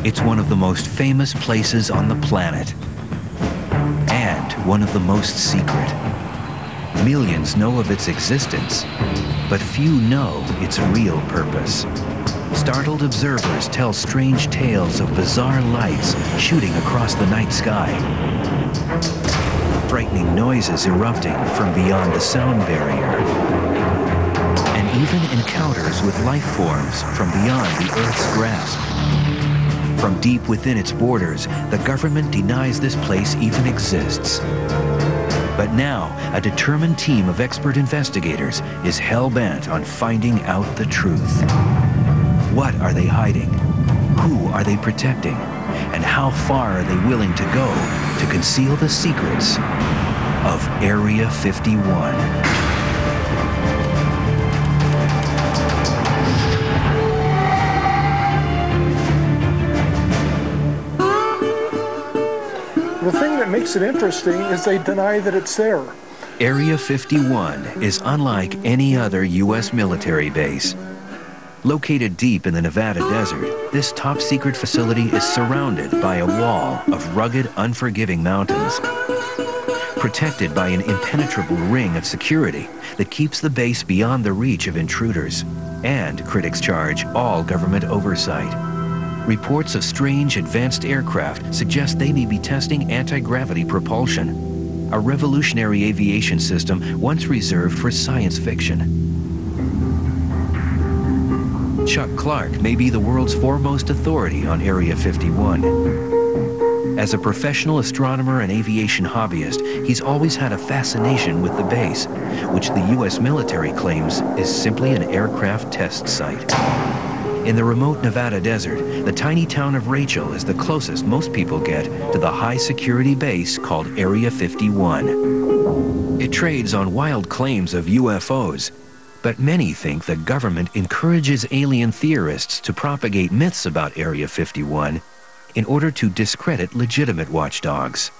It's one of the most famous places on the planet, and one of the most secret. Millions know of its existence, but few know its real purpose. Startled observers tell strange tales of bizarre lights shooting across the night sky. Frightening noises erupting from beyond the sound barrier. And even encounters with life forms from beyond the Earth's grasp. From deep within its borders, the government denies this place even exists. But now, a determined team of expert investigators is hell-bent on finding out the truth. What are they hiding? Who are they protecting? And how far are they willing to go to conceal the secrets of Area 51? The thing that makes it interesting is they deny that it's there. Area 51 is unlike any other U.S. military base. Located deep in the Nevada desert, this top-secret facility is surrounded by a wall of rugged, unforgiving mountains, protected by an impenetrable ring of security that keeps the base beyond the reach of intruders, and, critics charge, all government oversight. Reports of strange advanced aircraft suggest they may be testing anti-gravity propulsion, a revolutionary aviation system once reserved for science fiction. Chuck Clark may be the world's foremost authority on Area 51. As a professional astronomer and aviation hobbyist, he's always had a fascination with the base, which the U.S. military claims is simply an aircraft test site. In the remote Nevada desert, the tiny town of Rachel is the closest most people get to the high-security base called Area 51. It trades on wild claims of UFOs, but many think the government encourages alien theorists to propagate myths about Area 51 in order to discredit legitimate watchdogs.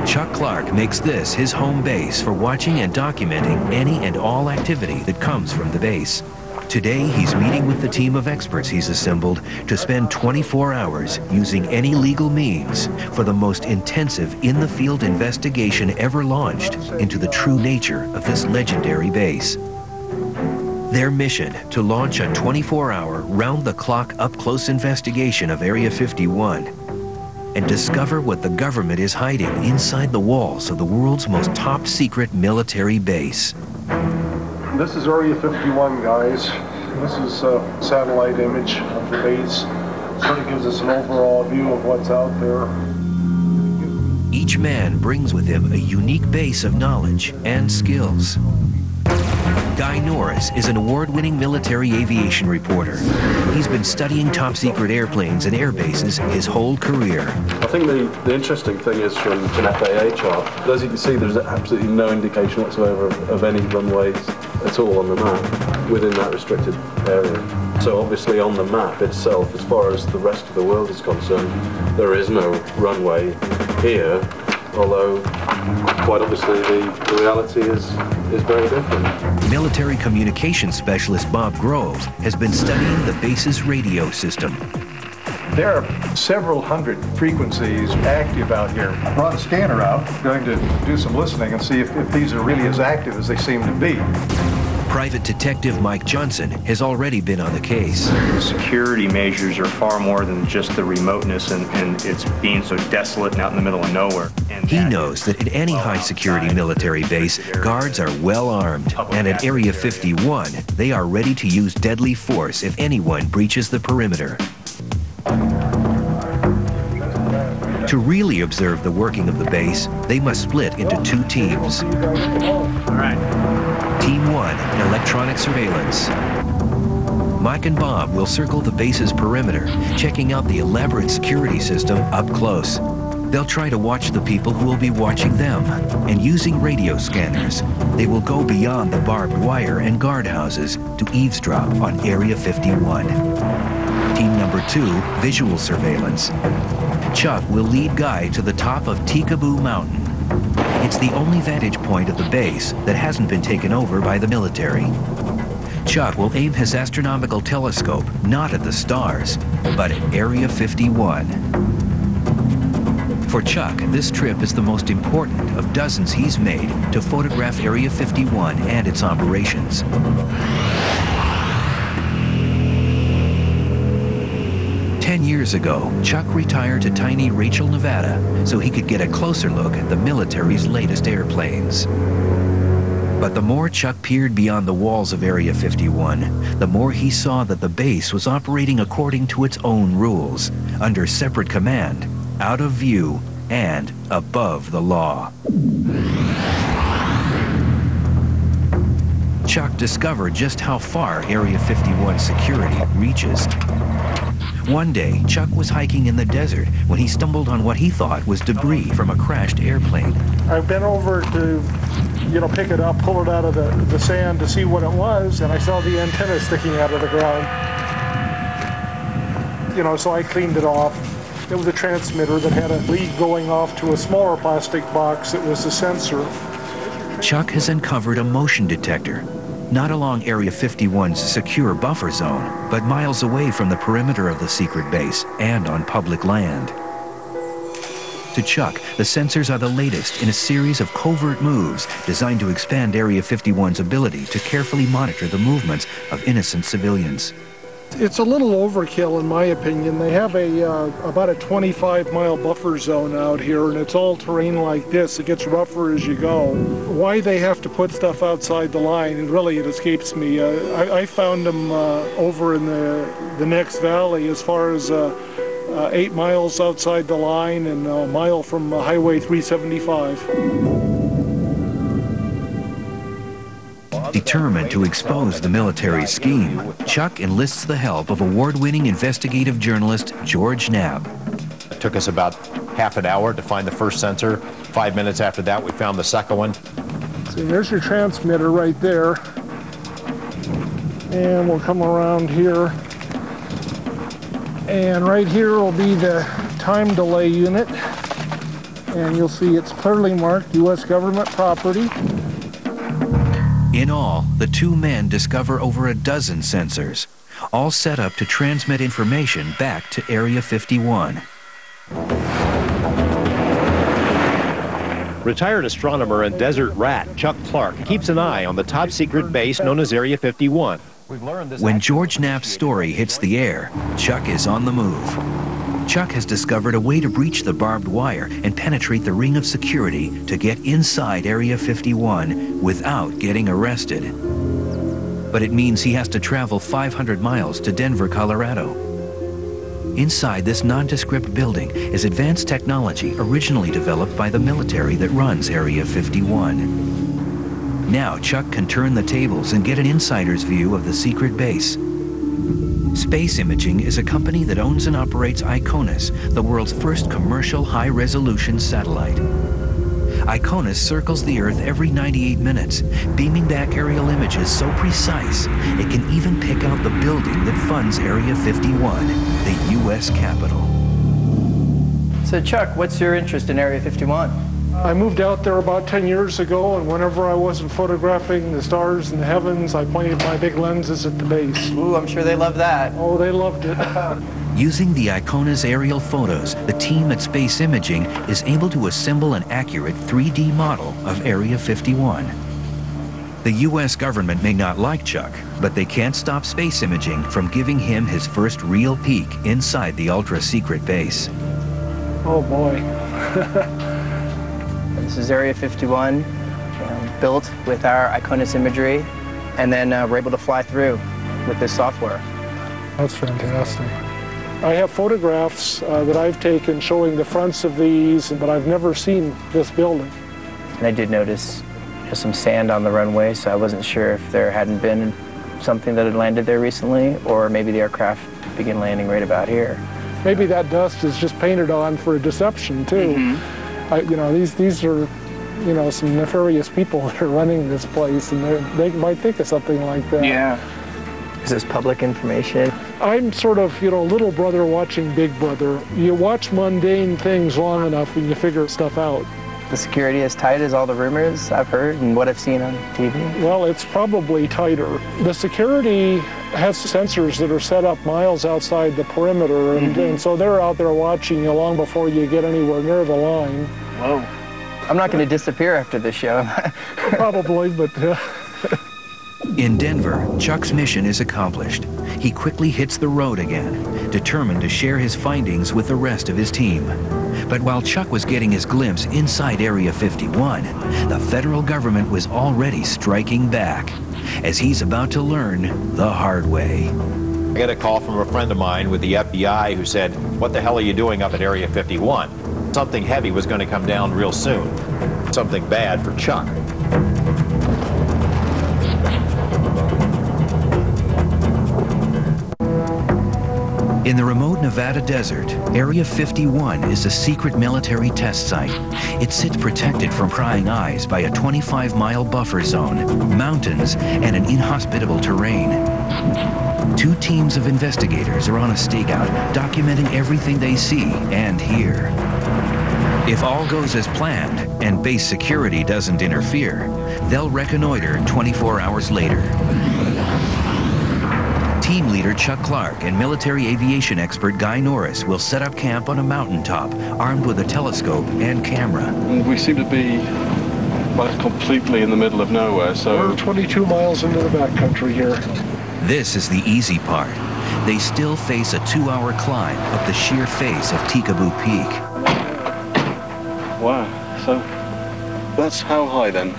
Chuck Clark makes this his home base for watching and documenting any and all activity that comes from the base. Today, he's meeting with the team of experts he's assembled to spend 24 hours using any legal means for the most intensive in-the-field investigation ever launched into the true nature of this legendary base. Their mission, to launch a 24-hour, round-the-clock, up-close investigation of Area 51 and discover what the government is hiding inside the walls of the world's most top-secret military base. This is Area 51, guys. This is a satellite image of the base. Sort of gives us an overall view of what's out there. Each man brings with him a unique base of knowledge and skills. Guy Norris is an award-winning military aviation reporter. He's been studying top-secret airplanes and air bases his whole career. I think the interesting thing is from an FAA chart, as you can see, there's absolutely no indication whatsoever of any runways at all on the map within that restricted area. So obviously on the map itself, as far as the rest of the world is concerned, there is no runway here, although quite obviously the reality is very different. Military communications specialist Bob Grove has been studying the base's radio system. There are several hundred frequencies active out here. I brought a scanner out, going to do some listening and see if these are really as active as they seem to be. Private Detective Mike Johnson has already been on the case. The security measures are far more than just the remoteness and it's being so desolate and out in the middle of nowhere. He knows that at any high-security military base, guards are well armed, and at Area 51, they are ready to use deadly force if anyone breaches the perimeter. To really observe the working of the base, they must split into two teams. All right. Team 1, electronic surveillance. Mike and Bob will circle the base's perimeter, checking out the elaborate security system up close. They'll try to watch the people who will be watching them, and using radio scanners, they will go beyond the barbed wire and guardhouses to eavesdrop on Area 51. Team number 2, visual surveillance. Chuck will lead Guy to the top of Tikaboo Mountain. It's the only vantage point of the base that hasn't been taken over by the military. Chuck will aim his astronomical telescope not at the stars, but at Area 51. For Chuck, this trip is the most important of dozens he's made to photograph Area 51 and its operations. Years ago, Chuck retired to tiny Rachel, Nevada, so he could get a closer look at the military's latest airplanes. But the more Chuck peered beyond the walls of Area 51, the more he saw that the base was operating according to its own rules, under separate command, out of view, and above the law. Chuck discovered just how far Area 51 security reaches. One day, Chuck was hiking in the desert when he stumbled on what he thought was debris from a crashed airplane. I bent over to, pick it up, pull it out of the sand to see what it was, and I saw the antenna sticking out of the ground. So I cleaned it off. It was a transmitter that had a lead going off to a smaller plastic box that was a sensor. Chuck has uncovered a motion detector, not along Area 51's secure buffer zone, but miles away from the perimeter of the secret base and on public land. To Chuck, the sensors are the latest in a series of covert moves designed to expand Area 51's ability to carefully monitor the movements of innocent civilians. It's a little overkill, in my opinion. They have about a 25-mile buffer zone out here, and it's all terrain like this. It gets rougher as you go. Why they have to put stuff outside the line, and really it escapes me. I found them over in the next valley, as far as 8 miles outside the line and a mile from Highway 375. Determined to expose the military's scheme, Chuck enlists the help of award-winning investigative journalist George Knapp. It took us about half an hour to find the first sensor. 5 minutes after that, we found the second one. So there's your transmitter right there. And we'll come around here. And right here will be the time delay unit. And you'll see it's clearly marked U.S. government property. In all, the two men discover over a dozen sensors, all set up to transmit information back to Area 51. Retired astronomer and desert rat Chuck Clark keeps an eye on the top-secret base known as Area 51. When George Knapp's story hits the air, Chuck is on the move. Chuck has discovered a way to breach the barbed wire and penetrate the ring of security to get inside Area 51 without getting arrested. But it means he has to travel 500 miles to Denver, Colorado. Inside this nondescript building is advanced technology originally developed by the military that runs Area 51. Now Chuck can turn the tables and get an insider's view of the secret base. Space Imaging is a company that owns and operates ICONUS, the world's first commercial high-resolution satellite. ICONUS circles the Earth every 98 minutes, beaming back aerial images so precise it can even pick out the building that funds Area 51, the U.S. Capitol. So Chuck, what's your interest in Area 51? I moved out there about 10 years ago, and whenever I wasn't photographing the stars in the heavens, I pointed my big lenses at the base. Ooh, I'm sure they love that. Oh, they loved it. Using the ICONUS aerial photos, the team at Space Imaging is able to assemble an accurate 3D model of Area 51. The U.S. government may not like Chuck, but they can't stop Space Imaging from giving him his first real peek inside the ultra-secret base. Oh, boy. This is Area 51, built with our ICONUS imagery, and then we're able to fly through with this software. That's fantastic. I have photographs that I've taken showing the fronts of these, but I've never seen this building. And I did notice some sand on the runway, so I wasn't sure if there hadn't been something that had landed there recently, or maybe the aircraft began landing right about here. Maybe that dust is just painted on for a deception, too. Mm-hmm. These are, some nefarious people that are running this place, and they might think of something like that. Yeah. Is this public information? I'm sort of, little brother watching big brother. You watch mundane things long enough and you figure stuff out. the security as tight as all the rumors I've heard and what I've seen on TV? Well, it's probably tighter. The security has sensors that are set up miles outside the perimeter, and so they're out there watching you long before you get anywhere near the line. Whoa. I'm not going to disappear after this show. Probably, but... In Denver, Chuck's mission is accomplished. He quickly hits the road again, determined to share his findings with the rest of his team. But while Chuck was getting his glimpse inside Area 51, the federal government was already striking back, as he's about to learn the hard way. I got a call from a friend of mine with the FBI who said, "What the hell are you doing up at Area 51?" Something heavy was going to come down real soon. Something bad for Chuck. In the remote Nevada desert, Area 51 is a secret military test site. It sits protected from prying eyes by a 25-mile buffer zone, mountains, and an inhospitable terrain. 2 teams of investigators are on a stakeout, documenting everything they see and hear. If all goes as planned and base security doesn't interfere, they'll reconnoiter 24 hours later. Team leader Chuck Clark and military aviation expert Guy Norris will set up camp on a mountaintop, armed with a telescope and camera. We seem to be completely in the middle of nowhere, so... We're 22 miles into the backcountry here. This is the easy part. They still face a 2-hour climb up the sheer face of Tikaboo Peak. Wow, so that's how high then?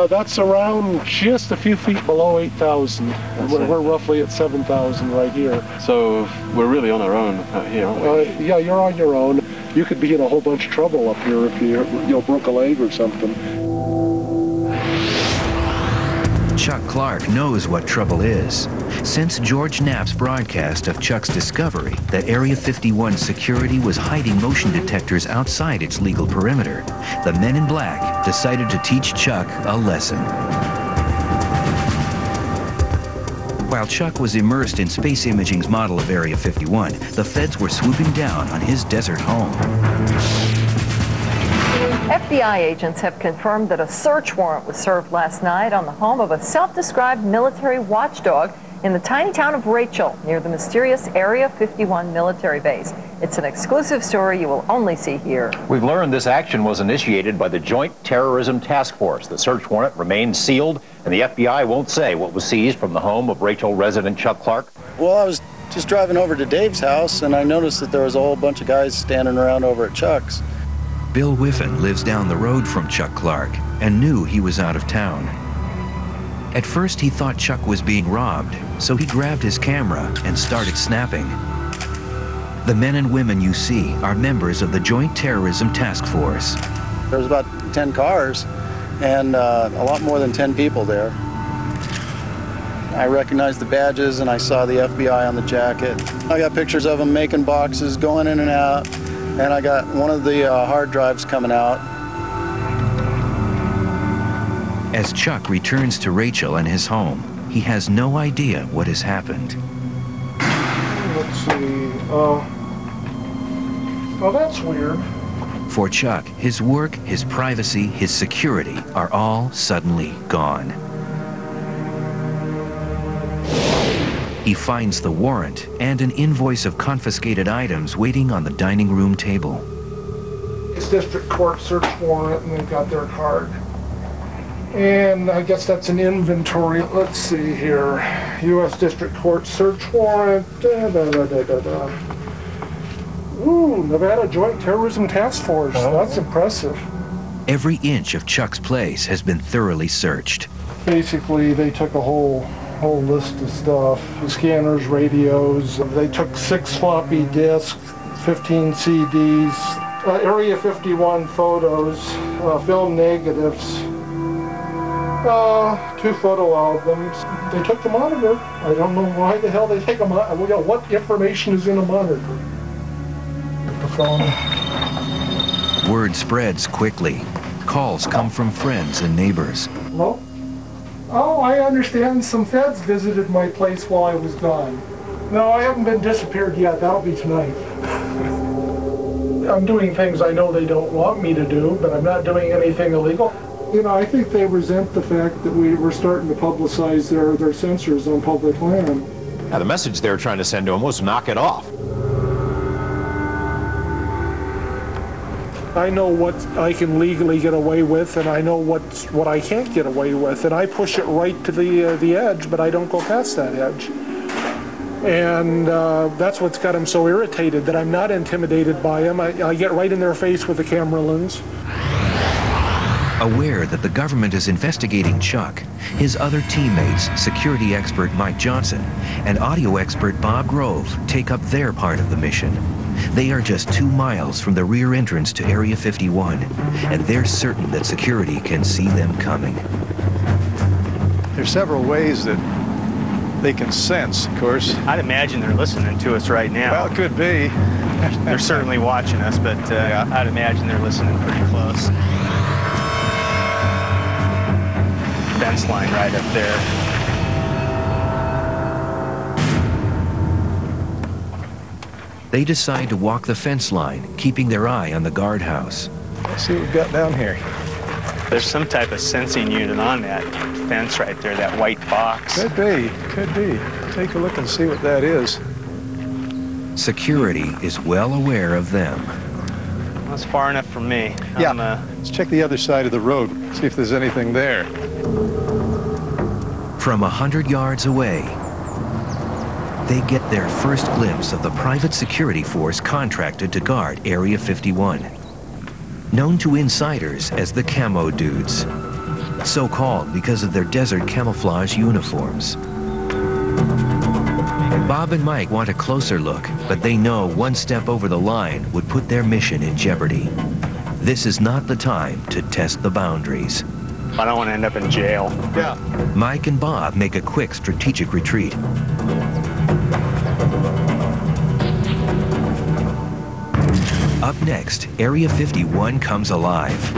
That's around just a few feet below 8,000. We're roughly at 7,000 right here. So we're really on our own out here, aren't we? Yeah, you're on your own. You could be in a whole bunch of trouble up here if you broke a leg or something. Chuck Clark knows what trouble is. Since George Knapp's broadcast of Chuck's discovery that Area 51 security was hiding motion detectors outside its legal perimeter, the Men in Black decided to teach Chuck a lesson. While Chuck was immersed in Space Imaging's model of Area 51, the feds were swooping down on his desert home. FBI agents have confirmed that a search warrant was served last night on the home of a self-described military watchdog in the tiny town of Rachel, near the mysterious Area 51 military base. It's an exclusive story you will only see here. We've learned this action was initiated by the Joint Terrorism Task Force. The search warrant remains sealed, and the FBI won't say what was seized from the home of Rachel resident Chuck Clark. Well, I was just driving over to Dave's house, and I noticed that there was a whole bunch of guys standing around over at Chuck's. Bill Whiffen lives down the road from Chuck Clark and knew he was out of town. At first, he thought Chuck was being robbed, so he grabbed his camera and started snapping. The men and women you see are members of the Joint Terrorism Task Force. There was about 10 cars and a lot more than 10 people there. I recognized the badges and I saw the FBI on the jacket. I got pictures of them making boxes, going in and out. And I got one of the hard drives coming out. As Chuck returns to Rachel and his home, he has no idea what has happened. Let's see. Oh, that's weird. For Chuck, his work, his privacy, his security are all suddenly gone. He finds the warrant and an invoice of confiscated items waiting on the dining room table. It's district court search warrant, and they've got their card. And I guess that's an inventory. Let's see here. U.S. District Court search warrant. Ooh, Nevada Joint Terrorism Task Force. That's impressive. Every inch of Chuck's place has been thoroughly searched. Basically, they took a whole list of stuff. Scanners, radios. They took 6 floppy disks, 15 CDs, Area 51 photos, film negatives, 2 photo albums. They took the monitor. I don't know why the hell they take a monitor. What information is in a monitor? The phone. Word spreads quickly. Calls come from friends and neighbors. Hello? Oh, I understand some feds visited my place while I was gone. No, I haven't been disappeared yet. That'll be tonight. I'm doing things I know they don't want me to do, but I'm not doing anything illegal. You know, I think they resent the fact that we're starting to publicize their sensors on public land. Now, the message they were trying to send to him was knock it off. I know what I can legally get away with, and I know what I can't get away with, and I push it right to the edge, but I don't go past that edge. And that's what's got him so irritated, that I'm not intimidated by him. I get right in their face with the camera lens. Aware that the government is investigating Chuck, his other teammates, security expert Mike Johnson and audio expert Bob Grove, take up their part of the mission. They are just 2 miles from the rear entrance to Area 51, and they're certain that security can see them coming. There's several ways that they can sense, of course. I'd imagine they're listening to us right now. Well, it could be. They're certainly watching us, but Yeah. I'd imagine they're listening pretty close. Fence line right up there. They decide to walk the fence line, keeping their eye on the guardhouse. Let's see what we've got down here. There's some type of sensing unit on that fence right there, that white box. Could be, could be. Take a look and see what that is. Security is well aware of them. That's far enough from me. Yeah, let's check the other side of the road, see if there's anything there. From 100 yards away, they get their first glimpse of the private security force contracted to guard Area 51. Known to insiders as the Camo Dudes, so called because of their desert camouflage uniforms. Bob and Mike want a closer look, but they know one step over the line would put their mission in jeopardy. This is not the time to test the boundaries. I don't want to end up in jail. Yeah. Mike and Bob make a quick strategic retreat. Up next, Area 51 comes alive.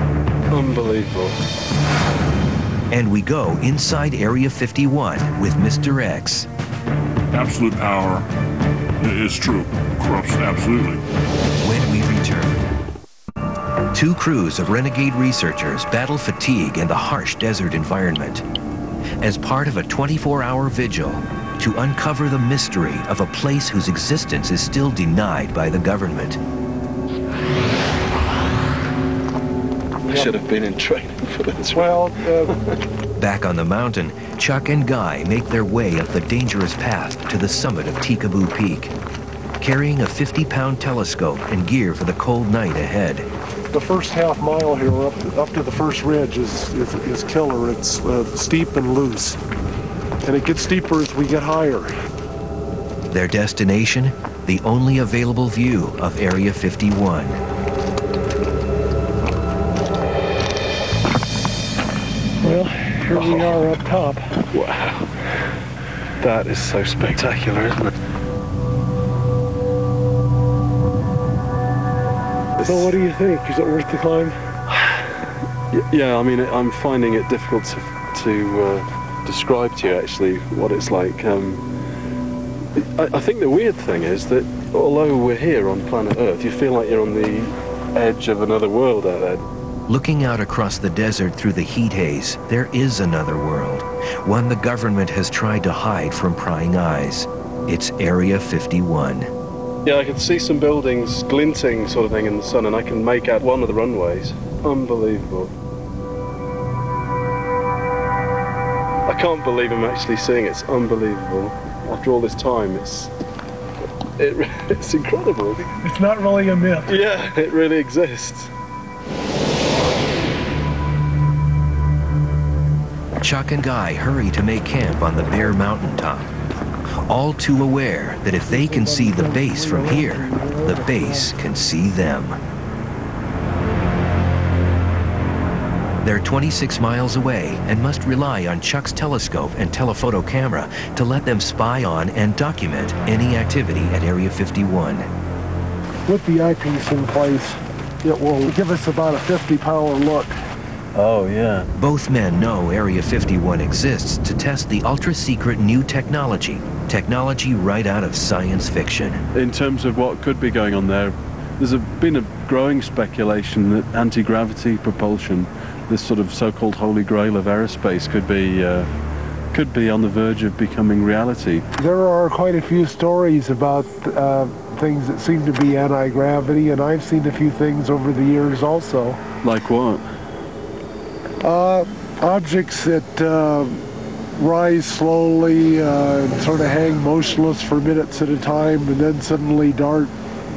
Unbelievable. And we go inside Area 51 with Mr. X. Absolute power is true. Corruption, absolutely. When we return, 2 crews of renegade researchers battle fatigue in the harsh desert environment as part of a 24-hour vigil to uncover the mystery of a place whose existence is still denied by the government. I should have been in training for this. Well, Back on the mountain, Chuck and Guy make their way up the dangerous path to the summit of Tikaboo Peak, carrying a 50-pound telescope and gear for the cold night ahead. the first half mile here up to the first ridge is killer. It's steep and loose. And it gets steeper as we get higher. Their destination, the only available view of Area 51. Well, here we are up top. Wow. That is so spectacular, isn't it? So what do you think? Is it worth the climb? Yeah, I mean, I'm finding it difficult to describe to you, actually, what it's like. I think the weird thing is that although we're here on planet Earth, you feel like you're on the edge of another world out there. Looking out across the desert through the heat haze, there is another world, one the government has tried to hide from prying eyes. It's Area 51. Yeah, I can see some buildings glinting sort of thing in the sun, and I can make out one of the runways. Unbelievable. I can't believe I'm actually seeing it. It's unbelievable. After all this time, it's incredible. It's not really a myth. Yeah, it really exists. Chuck and Guy hurry to make camp on the bare mountaintop, all too aware that if they can see the base from here, the base can see them. They're 26 miles away and must rely on Chuck's telescope and telephoto camera to let them spy on and document any activity at Area 51. With the eyepiece in place, it will give us about a 50-power look. Oh, yeah. Both men know Area 51 exists to test the ultra-secret new technology right out of science fiction. In terms of what could be going on there, There's been a growing speculation that anti-gravity propulsion, this sort of so-called holy grail of aerospace, could be on the verge of becoming reality. There are quite a few stories about things that seem to be anti-gravity, and I've seen a few things over the years also. Like what? Objects that rise slowly, sort of hang motionless for minutes at a time, and then suddenly dart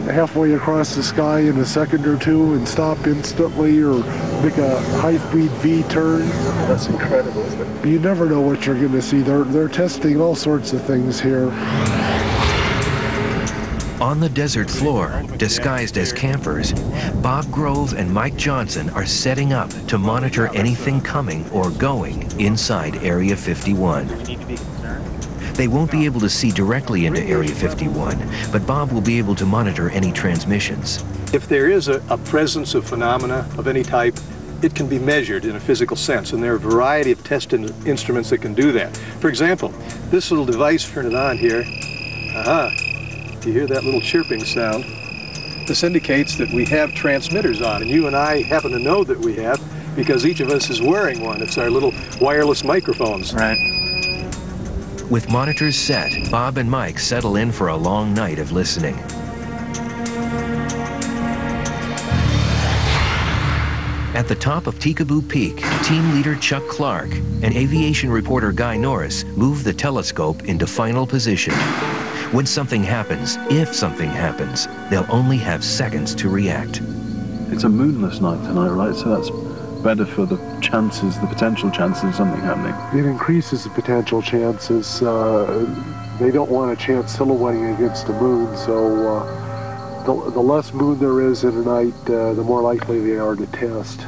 halfway across the sky in a second or two and stop instantly, or make a high-speed V-turn. That's incredible, isn't it? You never know what you're going to see. They're testing all sorts of things here. On the desert floor, disguised as campers, Bob Grove and Mike Johnson are setting up to monitor anything coming or going inside Area 51. They won't be able to see directly into Area 51, but Bob will be able to monitor any transmissions. If there is a presence of phenomena of any type, it can be measured in a physical sense, and there are a variety of test instruments that can do that. For example, this little device, turn it on here. You hear that little chirping sound. This indicates that we have transmitters on, and you and I happen to know that we have because each of us is wearing one. It's our little wireless microphones. Right. With monitors set, Bob and Mike settle in for a long night of listening. At the top of Tikaboo Peak, team leader Chuck Clark and aviation reporter Guy Norris move the telescope into final position. When something happens, if something happens, they'll only have seconds to react. It's a moonless night tonight, right? So that's better for the chances, the potential chances of something happening. It increases the potential chances. They don't want a chance silhouetting against the moon, so the less moon there is in a night, the more likely they are to test.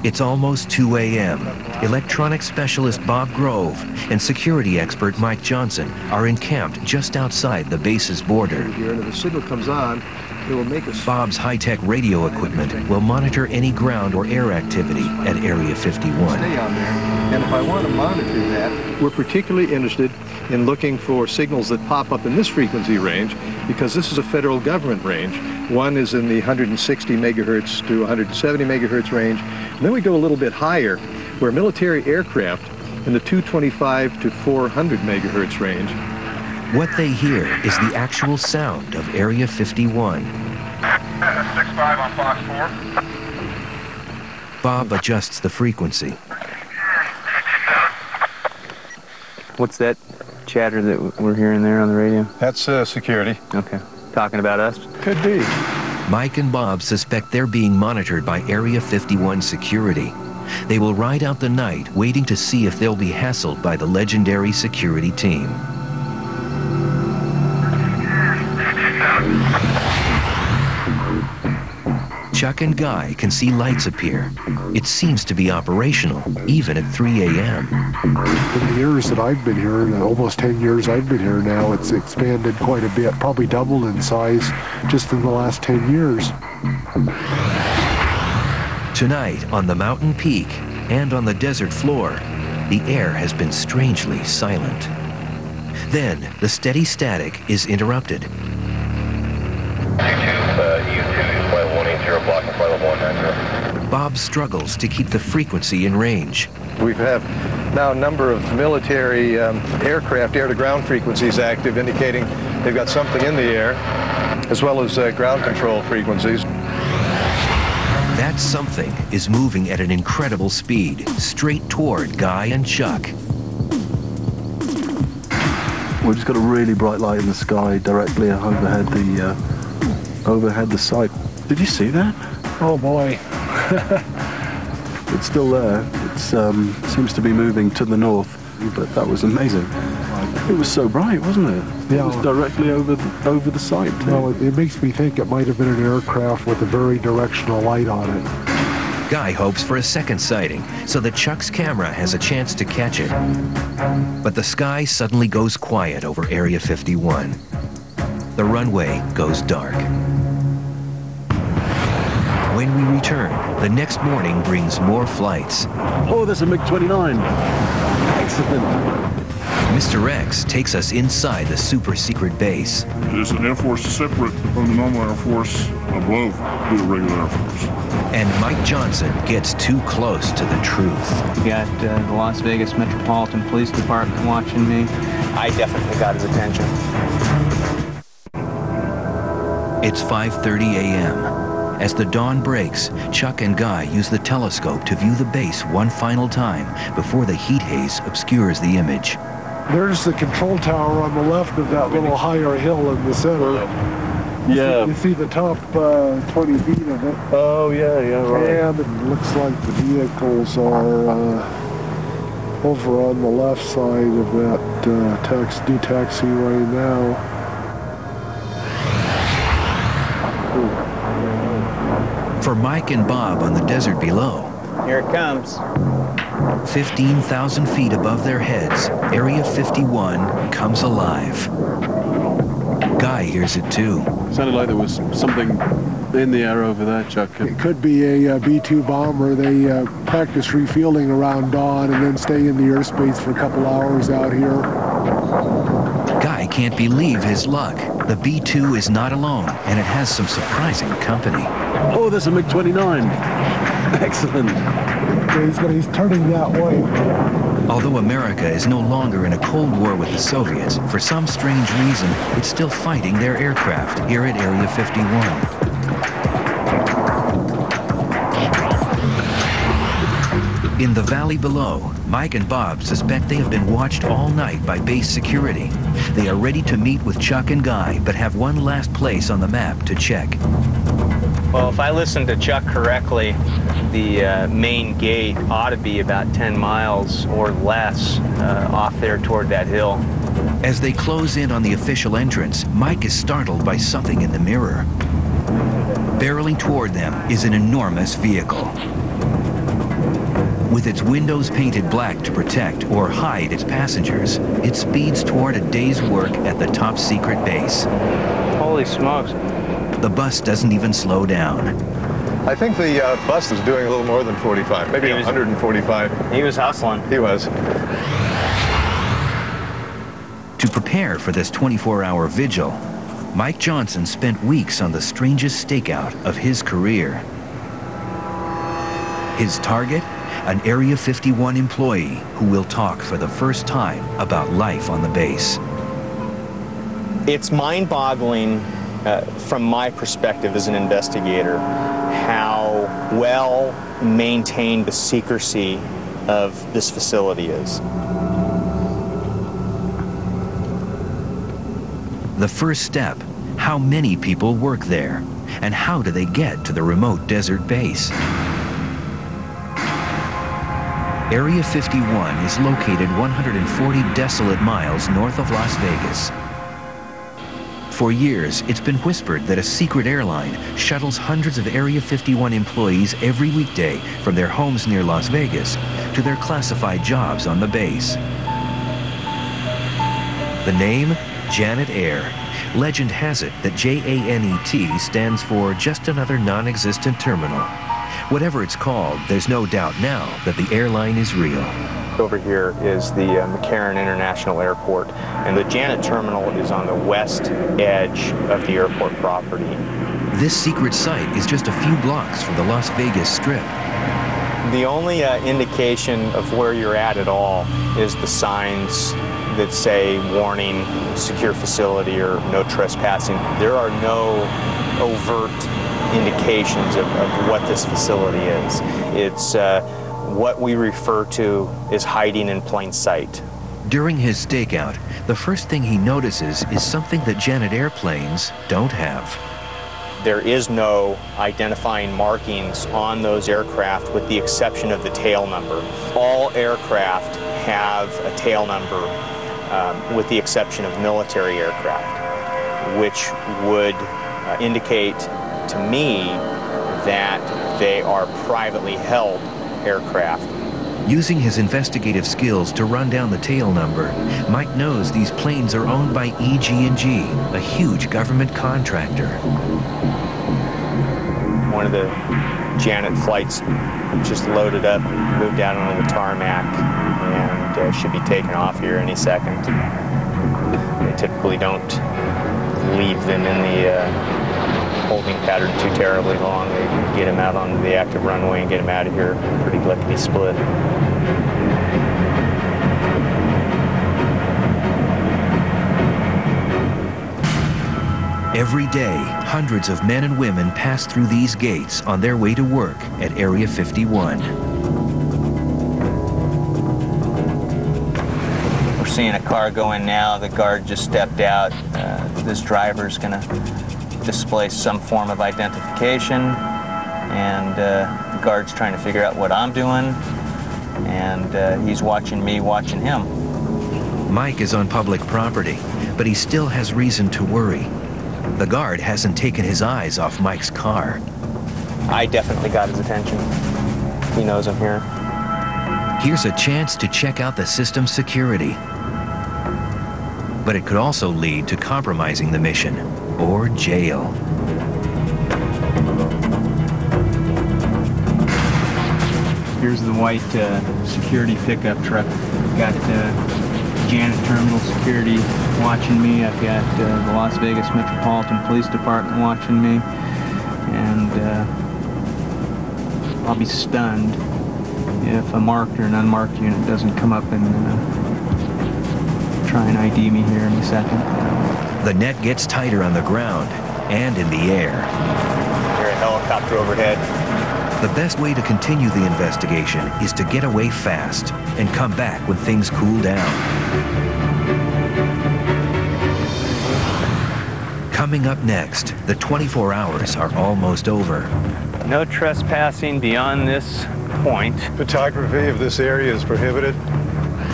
It's almost 2 a.m. Electronics specialist Bob Grove and security expert Mike Johnson are encamped just outside the base's border. Here, and if the signal comes on, it will make us... Bob's high-tech radio equipment will monitor any ground or air activity at Area 51. Stay on there, and if I want to monitor that, we're particularly interested in looking for signals that pop up in this frequency range, because this is a federal government range. One is in the 160 megahertz to 170 megahertz range, and then we go a little bit higher, where military aircraft in the 225 to 400 megahertz range. What they hear is the actual sound of Area 51. 6-5 on Fox 4. Bob adjusts the frequency. What's that chatter that we're hearing there on the radio? That's security. Okay. Talking about us? Could be. Mike and Bob suspect they're being monitored by Area 51 security. They will ride out the night waiting to see if they'll be hassled by the legendary security team. Chuck and Guy can see lights appear. It seems to be operational, even at 3 a.m. In the years that I've been here, almost 10 years I've been here now, it's expanded quite a bit, probably doubled in size just in the last 10 years. Tonight, on the mountain peak and on the desert floor, the air has been strangely silent. Then, the steady static is interrupted. Bob struggles to keep the frequency in range. We have now a number of military aircraft air-to-ground frequencies active, indicating they've got something in the air, as well as ground control frequencies. That something is moving at an incredible speed, straight toward Guy and Chuck. We've just got a really bright light in the sky directly overhead the site. Did you see that? Oh boy. It's still there. It seems to be moving to the north, but that was amazing. It was so bright, wasn't it? Yeah. It was directly over the site. Well, it makes me think it might have been an aircraft with a very directional light on it. Guy hopes for a second sighting so that Chuck's camera has a chance to catch it. But the sky suddenly goes quiet over Area 51. The runway goes dark. When we return, the next morning brings more flights. Oh, there's a MiG-29. Excellent. Mr. X takes us inside the super-secret base. It's an Air Force separate from the normal Air Force above the regular Air Force. And Mike Johnson gets too close to the truth. We got the Las Vegas Metropolitan Police Department watching me. I definitely got his attention. It's 5:30 a.m. As the dawn breaks, Chuck and Guy use the telescope to view the base one final time before the heat haze obscures the image. There's the control tower on the left of that little higher hill in the center. Yeah. You see the top 20 feet of it. Oh, yeah, right. And it looks like the vehicles are over on the left side of that new taxiway now. For Mike and Bob on the desert below, Here it comes. 15,000 feet above their heads, Area 51 comes alive. Guy hears it too. Sounded like there was something in the air over there, Chuck. It could be a B-2 bomber. They practice refueling around dawn and then stay in the airspace for a couple hours out here. Guy can't believe his luck. The B-2 is not alone, and it has some surprising company. Oh, there's a MiG-29. Excellent. He's turning that way. Although America is no longer in a Cold War with the Soviets, for some strange reason, it's still fighting their aircraft here at Area 51. In the valley below, Mike and Bob suspect they have been watched all night by base security. They are ready to meet with Chuck and Guy, but have one last place on the map to check. Well, if I listened to Chuck correctly, the main gate ought to be about 10 miles or less off there toward that hill. As they close in on the official entrance, Mike is startled by something in the mirror. Barreling toward them is an enormous vehicle. With its windows painted black to protect or hide its passengers, it speeds toward a day's work at the top secret base. Holy smokes. The bus doesn't even slow down. I think the bus was doing a little more than 45, maybe 145. He was hustling. He was. To prepare for this 24-hour vigil, Mike Johnson spent weeks on the strangest stakeout of his career. His target? An Area 51 employee who will talk for the first time about life on the base. It's mind-boggling from my perspective as an investigator how well maintained the secrecy of this facility is. The first step, how many people work there, and how do they get to the remote desert base? Area 51 is located 140 desolate miles north of Las Vegas. For years, it's been whispered that a secret airline shuttles hundreds of Area 51 employees every weekday from their homes near Las Vegas to their classified jobs on the base. The name? Janet Air. Legend has it that JANET stands for just another non-existent terminal. Whatever it's called, there's no doubt now that the airline is real. Over here is the McCarran International Airport, and the Janet Terminal is on the west edge of the airport property. This secret site is just a few blocks from the Las Vegas Strip. The only indication of where you're at all is the signs that say warning, secure facility, or no trespassing. There are no overt indications of what this facility is. It's what we refer to as hiding in plain sight. During his stakeout, the first thing he notices is something that Janet airplanes don't have. There is no identifying markings on those aircraft with the exception of the tail number. All aircraft have a tail number with the exception of military aircraft, which would indicate to me that they are privately held aircraft. Using his investigative skills to run down the tail number, Mike knows these planes are owned by EG&G, a huge government contractor. One of the Janet flights just loaded up, moved out onto the tarmac, and should be taking off here any second. They typically don't leave them in the holding pattern too terribly long. They get him out onto the active runway and get him out of here pretty lickety split. Every day, hundreds of men and women pass through these gates on their way to work at Area 51. We're seeing a car go in now. The guard just stepped out. This driver's going to display some form of identification, and the guard's trying to figure out what I'm doing, and he's watching me watching him. Mike is on public property, but he still has reason to worry. The guard hasn't taken his eyes off Mike's car. I definitely got his attention. He knows I'm here. Here's a chance to check out the system's security. But it could also lead to compromising the mission or jail. Here's the white security pickup truck. Got Janet Terminal Security watching me. I've got the Las Vegas Metropolitan Police Department watching me. And I'll be stunned if a marked or an unmarked unit doesn't come up and try and ID me here in a second. The net gets tighter on the ground and in the air. Here's a helicopter overhead. The best way to continue the investigation is to get away fast and come back when things cool down. Coming up next, the 24 hours are almost over. No trespassing beyond this point. Photography of this area is prohibited.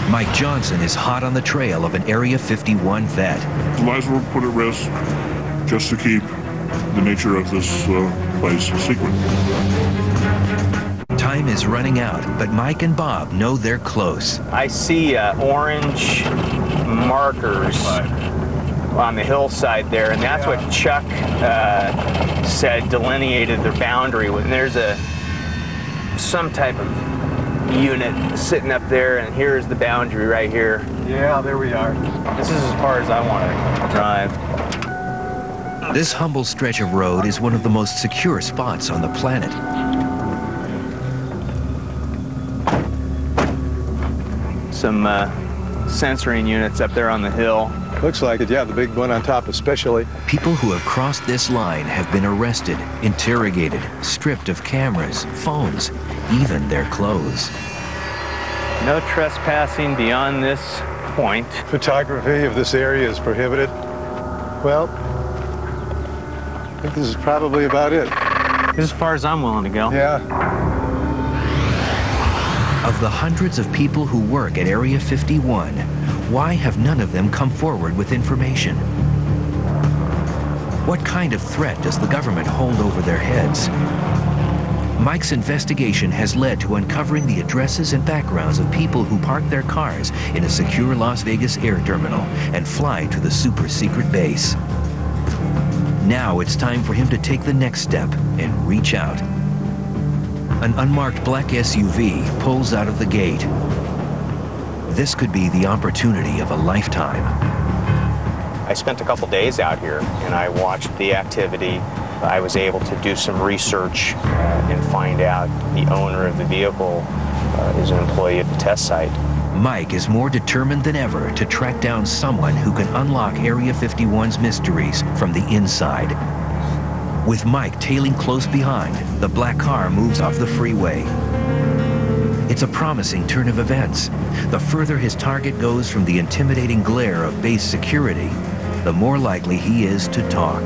Mike Johnson is hot on the trail of an Area 51 vet. Eliza will put at risk just to keep the nature of this place secret. Time is running out, but Mike and Bob know they're close. I see orange markers on the hillside there, and that's what Chuck said delineated their boundary. When there's some type of unit sitting up there, and here's the boundary right here. Yeah, there we are. This is as far as I want to drive. This humble stretch of road is one of the most secure spots on the planet. Some censoring units up there on the hill. Looks like it, yeah, the big one on top especially. People who have crossed this line have been arrested, interrogated, stripped of cameras, phones, even their clothes. No trespassing beyond this point. Photography of this area is prohibited. Well, I think this is probably about it. This is as far as I'm willing to go. Yeah. Of the hundreds of people who work at Area 51, why have none of them come forward with information? What kind of threat does the government hold over their heads? Mike's investigation has led to uncovering the addresses and backgrounds of people who park their cars in a secure Las Vegas air terminal and fly to the super secret base. Now it's time for him to take the next step and reach out. An unmarked black SUV pulls out of the gate. This could be the opportunity of a lifetime. I spent a couple days out here and I watched the activity. I was able to do some research and find out the owner of the vehicle is an employee at the test site. Mike is more determined than ever to track down someone who can unlock Area 51's mysteries from the inside. With Mike tailing close behind, the black car moves off the freeway. It's a promising turn of events. The further his target goes from the intimidating glare of base security, the more likely he is to talk.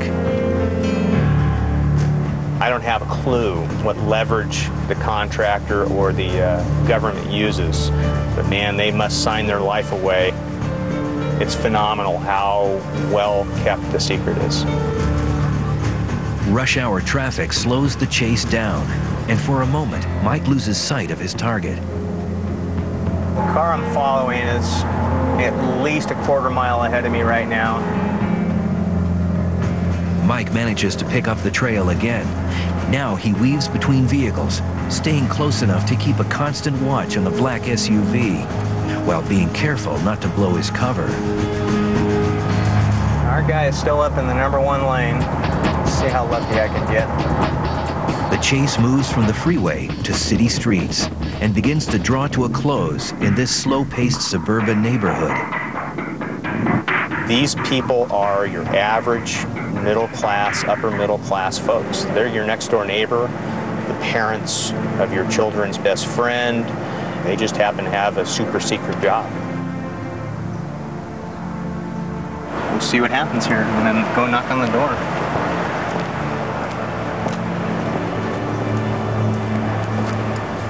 I don't have a clue what leverage the contractor or the government uses, but man, they must sign their life away. It's phenomenal how well kept the secret is. Rush hour traffic slows the chase down, and for a moment, Mike loses sight of his target. The car I'm following is at least a quarter mile ahead of me right now. Mike manages to pick up the trail again. Now he weaves between vehicles, staying close enough to keep a constant watch on the black SUV. while being careful not to blow his cover. Our guy is still up in the #1 lane. Let's see how lucky I can get. The chase moves from the freeway to city streets and begins to draw to a close in this slow-paced suburban neighborhood. These people are your average middle class, upper middle class folks. They're your next door neighbor, the parents of your children's best friend. They just happen to have a super secret job. We'll see what happens here and then go knock on the door.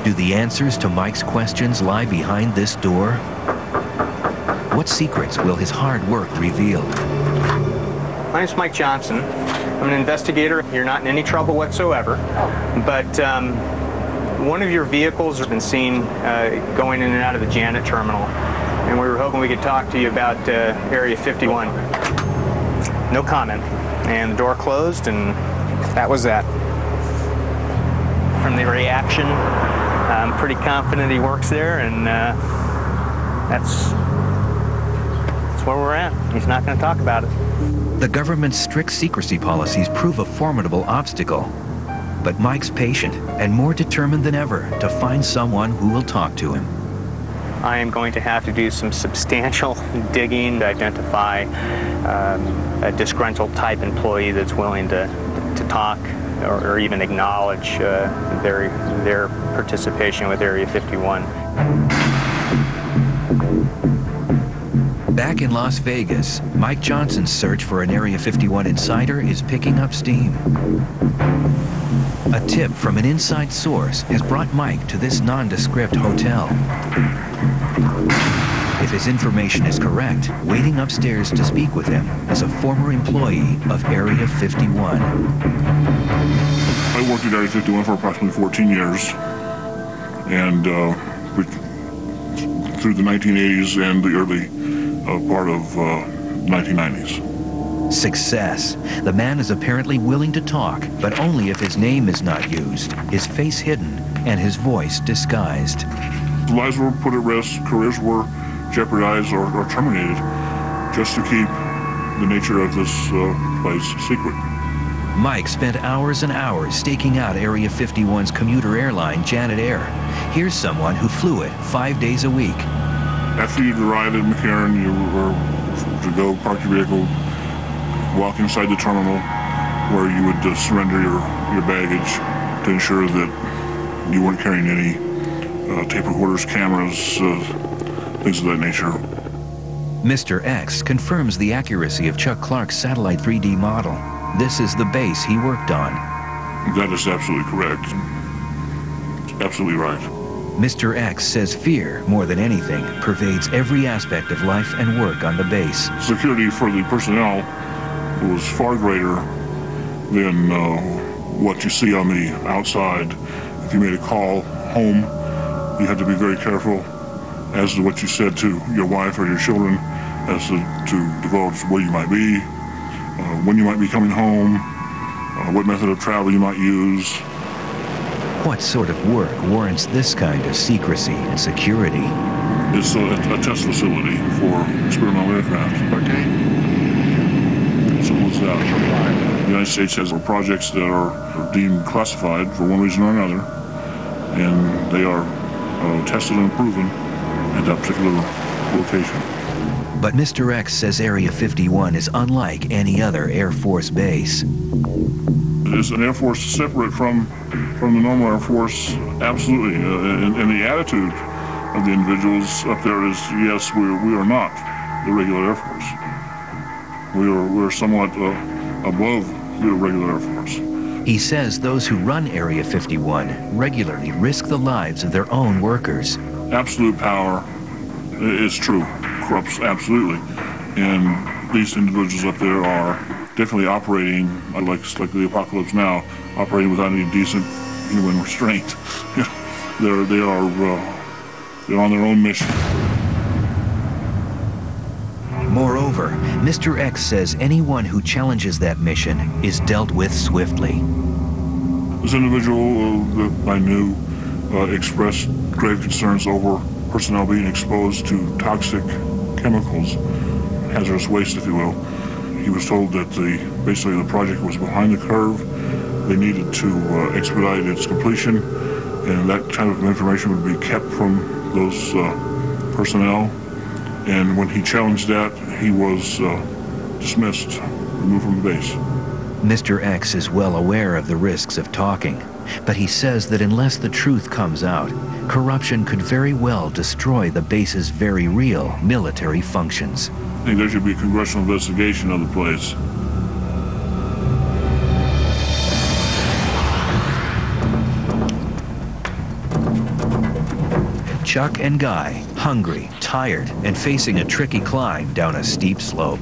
Do the answers to Mike's questions lie behind this door? What secrets will his hard work reveal? My name's Mike Johnson. I'm an investigator. You're not in any trouble whatsoever, but one of your vehicles has been seen going in and out of the Janet terminal, and we were hoping we could talk to you about Area 51. No comment. And the door closed, and that was that. From the reaction, I'm pretty confident he works there, and that's where we're at. He's not going to talk about it. The government's strict secrecy policies prove a formidable obstacle. But Mike's patient and more determined than ever to find someone who will talk to him. I am going to have to do some substantial digging to identify a disgruntled type employee that's willing to talk or even acknowledge their participation with Area 51. Back in Las Vegas, Mike Johnson's search for an Area 51 insider is picking up steam. A tip from an inside source has brought Mike to this nondescript hotel. If his information is correct, waiting upstairs to speak with him is a former employee of Area 51. I worked at Area 51 for approximately 14 years, and through the 1980s and the early part of 1990s. Success. The man is apparently willing to talk, but only if his name is not used, his face hidden, and his voice disguised. Lives were put at risk, careers were jeopardized or terminated just to keep the nature of this place secret. Mike spent hours and hours staking out Area 51's commuter airline, Janet Air. Here's someone who flew it 5 days a week. After you'd arrived at McCarran, you were to go park your vehicle, walk inside the terminal where you would surrender your baggage to ensure that you weren't carrying any tape recorders, cameras, things of that nature. Mr. X confirms the accuracy of Chuck Clark's satellite 3D model. This is the base he worked on. That is absolutely correct. Absolutely right. Mr. X says fear, more than anything, pervades every aspect of life and work on the base. Security for the personnel was far greater than what you see on the outside. If you made a call home, you had to be very careful as to what you said to your wife or your children, as to divulge where you might be, when you might be coming home, what method of travel you might use. What sort of work warrants this kind of secrecy and security? It's a test facility for experimental aircraft. Okay. Simple as that. The United States has projects that are deemed classified for one reason or another, and they are tested and proven at that particular location. But Mr. X says Area 51 is unlike any other Air Force base. It is an Air Force separate from the normal Air Force, absolutely. And the attitude of the individuals up there is, yes, we are not the regular Air Force. We are somewhat above the regular Air Force. He says those who run Area 51 regularly risk the lives of their own workers. Absolute power is true, corrupts absolutely. And these individuals up there are definitely operating, like the apocalypse now, operating without any decent human restraint. They're on their own mission. Moreover, Mr. X says anyone who challenges that mission is dealt with swiftly. This individual that I knew expressed grave concerns over personnel being exposed to toxic chemicals, hazardous waste, if you will. He was told that basically the project was behind the curve. They needed to expedite its completion, and that kind of information would be kept from those personnel. And when he challenged that, he was dismissed, removed from the base. Mr. X is well aware of the risks of talking, but he says that unless the truth comes out, corruption could very well destroy the base's very real military functions. I think there should be a congressional investigation of the place. Chuck and Guy, hungry, tired, and facing a tricky climb down a steep slope.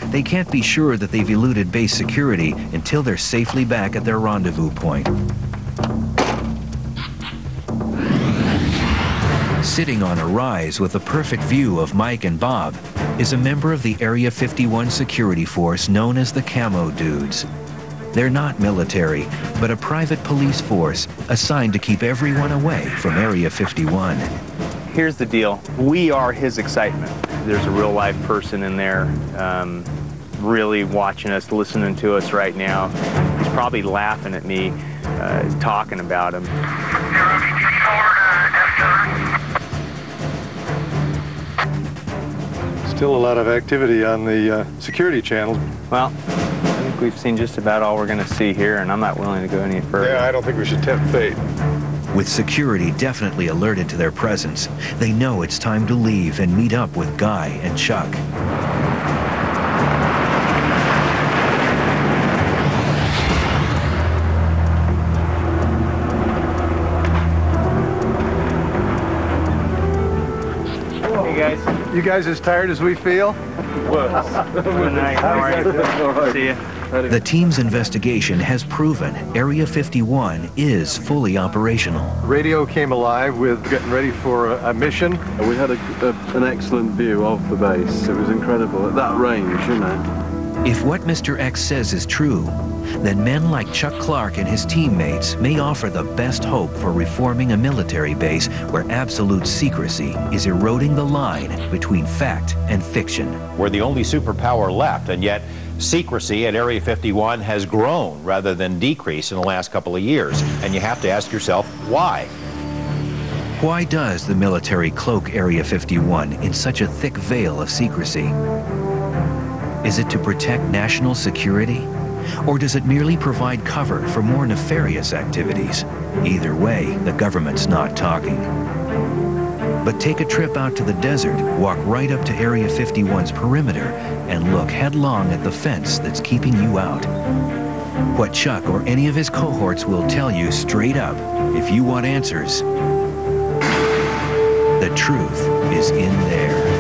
They can't be sure that they've eluded base security until they're safely back at their rendezvous point. Sitting on a rise with a perfect view of Mike and Bob is a member of the Area 51 security force known as the Camo Dudes. They're not military, but a private police force assigned to keep everyone away from Area 51. Here's the deal. We are his excitement. There's a real live person in there really watching us, listening to us right now. He's probably laughing at me talking about him. Still a lot of activity on the security channels. Well, I think we've seen just about all we're going to see here, and I'm not willing to go any further. Yeah, I don't think we should tempt fate. With security definitely alerted to their presence, they know it's time to leave and meet up with Guy and Chuck. You guys as tired as we feel? Good night. How are you? See ya. The team's investigation has proven Area 51 is fully operational. Radio came alive with getting ready for a mission. We had an excellent view of the base. It was incredible at that range, you know. If what Mr. X says is true, then men like Chuck Clark and his teammates may offer the best hope for reforming a military base where absolute secrecy is eroding the line between fact and fiction. We're the only superpower left, and yet secrecy at Area 51 has grown rather than decreased in the last couple of years. And you have to ask yourself, why? Why does the military cloak Area 51 in such a thick veil of secrecy? Is it to protect national security? Or does it merely provide cover for more nefarious activities? Either way, the government's not talking. But take a trip out to the desert, walk right up to Area 51's perimeter, and look headlong at the fence that's keeping you out. What Chuck or any of his cohorts will tell you straight up, if you want answers, the truth is in there.